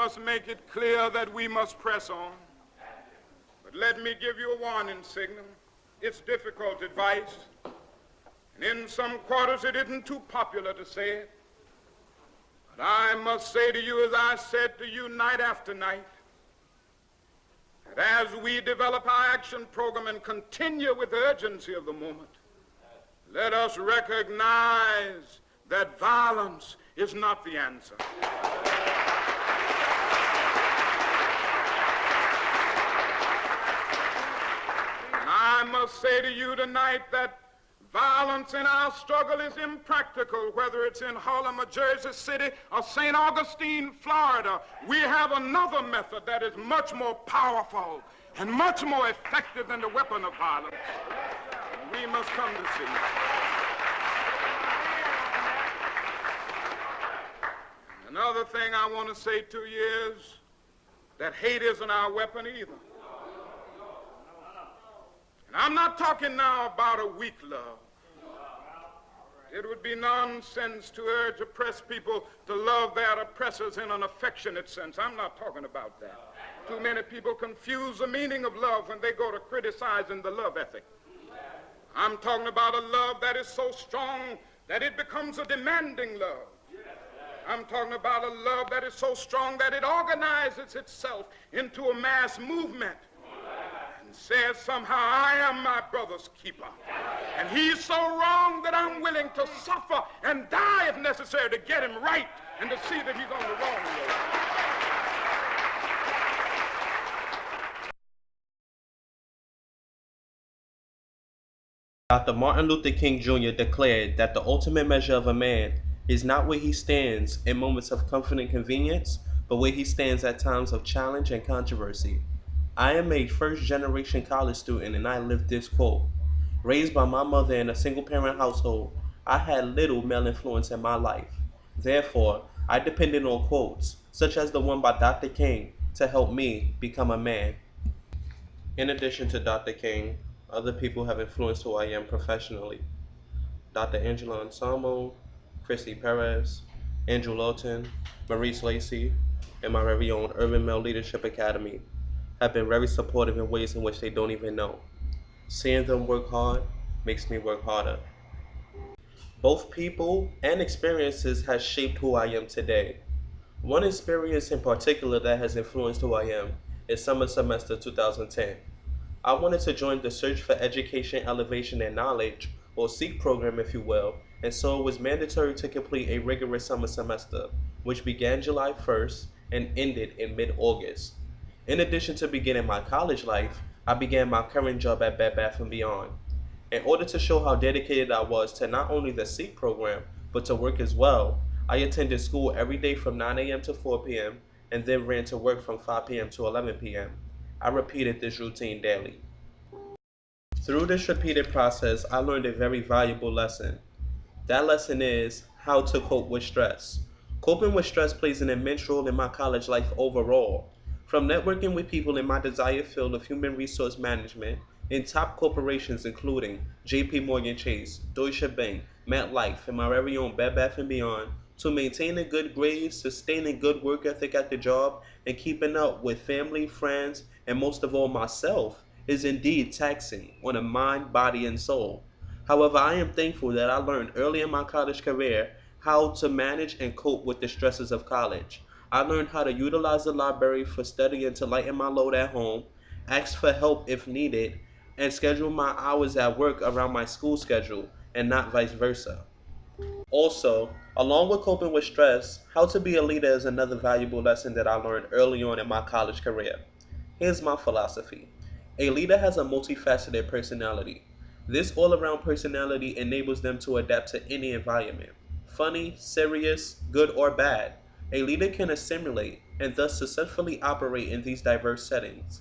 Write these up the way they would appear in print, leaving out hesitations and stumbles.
must make it clear that we must press on. But let me give you a warning signal. It's difficult advice. And in some quarters it isn't too popular to say it. But I must say to you, as I said to you night after night, that as we develop our action program and continue with the urgency of the moment, let us recognize that violence is not the answer. And I must say to you tonight that violence in our struggle is impractical, whether it's in Harlem or Jersey City or St. Augustine, Florida. We have another method that is much more powerful and much more effective than the weapon of violence. We must come to see. Another thing I want to say to you is that hate isn't our weapon either. And I'm not talking now about a weak love. It would be nonsense to urge oppressed people to love their oppressors in an affectionate sense. I'm not talking about that. Too many people confuse the meaning of love when they go to criticizing the love ethic. I'm talking about a love that is so strong that it becomes a demanding love. I'm talking about a love that is so strong that it organizes itself into a mass movement and says somehow, I am my brother's keeper. And he's so wrong that I'm willing to suffer and die if necessary to get him right and to see that he's on the wrong road. Dr. Martin Luther King Jr. declared that the ultimate measure of a man is not where he stands in moments of comfort and convenience, but where he stands at times of challenge and controversy. I am a first-generation college student, and I live this quote. Raised by my mother in a single-parent household, I had little male influence in my life. Therefore, I depended on quotes, such as the one by Dr. King, to help me become a man. In addition to Dr. King, other people have influenced who I am professionally. Dr. Angela Anselmo, Kristy Perez, Andrew Lawton, Maurice Lacey, and my very own Urban Male Leadership Academy have been very supportive in ways in which they don't even know. Seeing them work hard makes me work harder. Both people and experiences has shaped who I am today. One experience in particular that has influenced who I am is summer semester 2010. I wanted to join the Search for Education, Elevation, and Knowledge, or SEEK program if you will, and so it was mandatory to complete a rigorous summer semester, which began July 1st and ended in mid-August. In addition to beginning my college life, I began my current job at Bed Bath & Beyond. In order to show how dedicated I was to not only the SEEK program, but to work as well, I attended school every day from 9 a.m. to 4 p.m. and then ran to work from 5 p.m. to 11 p.m. I repeated this routine daily. Through this repeated process, I learned a very valuable lesson. That lesson is how to cope with stress. Coping with stress plays an immense role in my college life overall. From networking with people in my desired field of human resource management in top corporations including JP Morgan Chase, Deutsche Bank, MetLife, and my very own Bed Bath & Beyond, to maintaining good grades, sustaining good work ethic at the job, and keeping up with family, friends, and most of all myself, is indeed taxing on the mind, body, and soul. However, I am thankful that I learned early in my college career how to manage and cope with the stresses of college. I learned how to utilize the library for studying to lighten my load at home, ask for help if needed, and schedule my hours at work around my school schedule, and not vice versa. Also, along with coping with stress, how to be a leader is another valuable lesson that I learned early on in my college career. Here's my philosophy. A leader has a multifaceted personality. This all-around personality enables them to adapt to any environment. Funny, serious, good, or bad. A leader can assimilate and thus successfully operate in these diverse settings.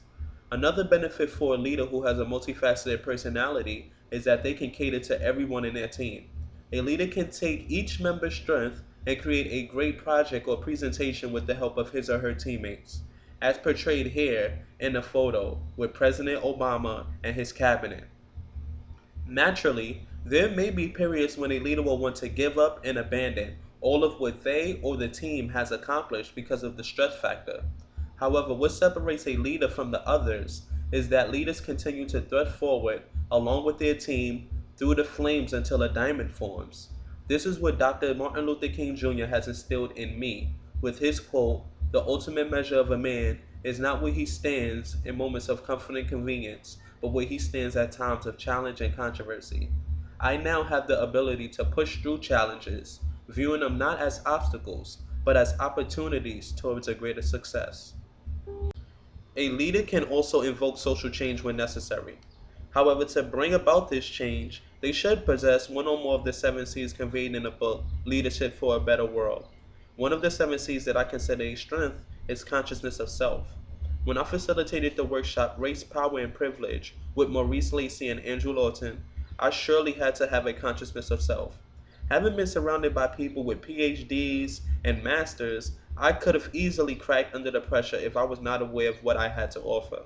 Another benefit for a leader who has a multifaceted personality is that they can cater to everyone in their team. A leader can take each member's strength and create a great project or presentation with the help of his or her teammates, as portrayed here in the photo with President Obama and his cabinet. Naturally, there may be periods when a leader will want to give up and abandon, all of what they or the team has accomplished because of the stress factor. However, what separates a leader from the others is that leaders continue to thrust forward along with their team through the flames until a diamond forms. This is what Dr. Martin Luther King Jr. has instilled in me with his quote, "The ultimate measure of a man is not where he stands in moments of comfort and convenience, but where he stands at times of challenge and controversy." I now have the ability to push through challenges, viewing them not as obstacles, but as opportunities towards a greater success. A leader can also invoke social change when necessary. However, to bring about this change, they should possess one or more of the seven C's conveyed in the book, Leadership for a Better World. One of the seven C's that I consider a strength is consciousness of self. When I facilitated the workshop Race, Power, and Privilege with Maurice Lacey and Andrew Lawton, I surely had to have a consciousness of self. Having been surrounded by people with PhDs and masters, I could have easily cracked under the pressure if I was not aware of what I had to offer.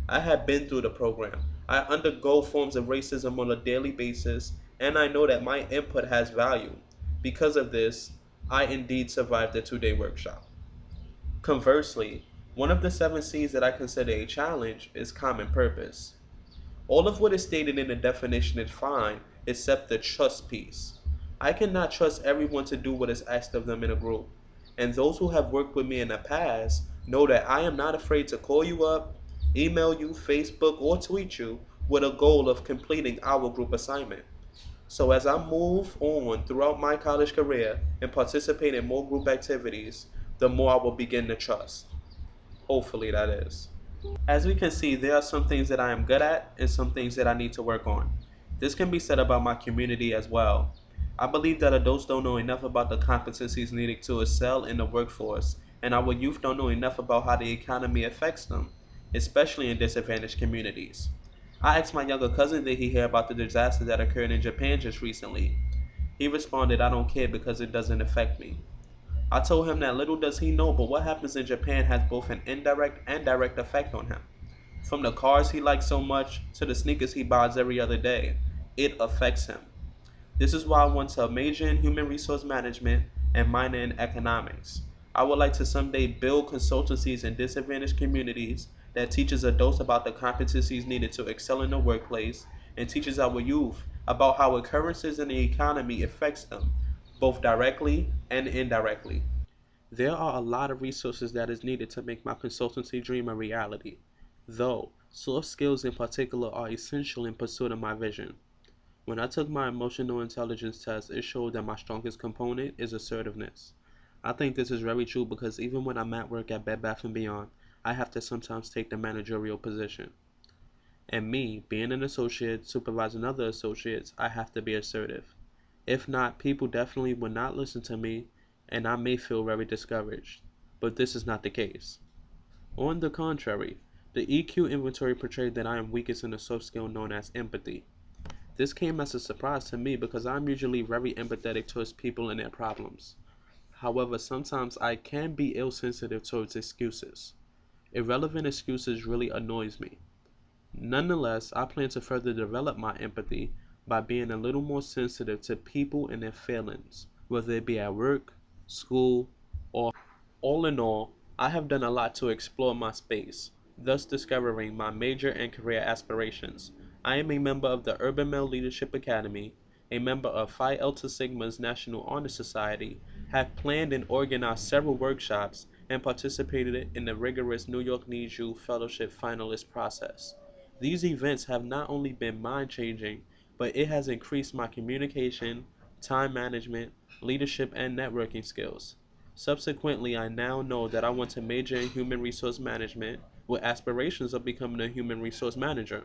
I have been through the program. I undergo forms of racism on a daily basis, and I know that my input has value. Because of this, I indeed survived the 2-day workshop. Conversely, one of the seven C's that I consider a challenge is common purpose. All of what is stated in the definition is fine, except the trust piece. I cannot trust everyone to do what is asked of them in a group. And those who have worked with me in the past know that I am not afraid to call you up, email you, Facebook, or tweet you with a goal of completing our group assignment. So as I move on throughout my college career and participate in more group activities, the more I will begin to trust. Hopefully that is. As we can see, there are some things that I am good at and some things that I need to work on. This can be said about my community as well. I believe that adults don't know enough about the competencies needed to excel in the workforce, and our youth don't know enough about how the economy affects them, especially in disadvantaged communities. I asked my younger cousin did he hear about the disaster that occurred in Japan just recently. He responded, "I don't care because it doesn't affect me." I told him that little does he know, but what happens in Japan has both an indirect and direct effect on him. From the cars he likes so much to the sneakers he buys every other day, it affects him. This is why I want to major in human resource management and minor in economics. I would like to someday build consultancies in disadvantaged communities that teaches adults about the competencies needed to excel in the workplace and teaches our youth about how occurrences in the economy affects them, both directly and indirectly. There are a lot of resources that is needed to make my consultancy dream a reality, though soft skills in particular are essential in pursuit of my vision. When I took my emotional intelligence test, it showed that my strongest component is assertiveness. I think this is very true because even when I'm at work at Bed Bath & Beyond, I have to sometimes take the managerial position. And me, being an associate, supervising other associates, I have to be assertive. If not, people definitely will not listen to me, and I may feel very discouraged. But this is not the case. On the contrary, the EQ inventory portrayed that I am weakest in a soft skill known as empathy. This came as a surprise to me because I'm usually very empathetic towards people and their problems. However, sometimes I can be ill-sensitive towards excuses. Irrelevant excuses really annoys me. Nonetheless, I plan to further develop my empathy by being a little more sensitive to people and their feelings, whether it be at work, school, or all in all, I have done a lot to explore my space, thus discovering my major and career aspirations. I am a member of the Urban Male Leadership Academy, a member of Phi Alpha Sigma's National Honor Society, have planned and organized several workshops, and participated in the rigorous New York Needs You Fellowship finalist process. These events have not only been mind-changing, but it has increased my communication, time management, leadership, and networking skills. Subsequently, I now know that I want to major in human resource management with aspirations of becoming a human resource manager.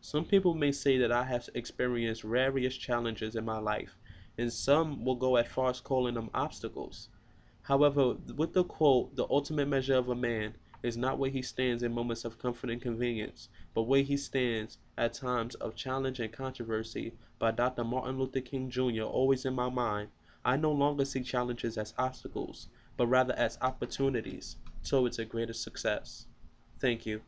Some people may say that I have experienced various challenges in my life, and some will go as far as calling them obstacles. However, with the quote, "The ultimate measure of a man is not where he stands in moments of comfort and convenience, but where he stands at times of challenge and controversy," by Dr. Martin Luther King Jr. always in my mind, I no longer see challenges as obstacles, but rather as opportunities towards a greater success. Thank you.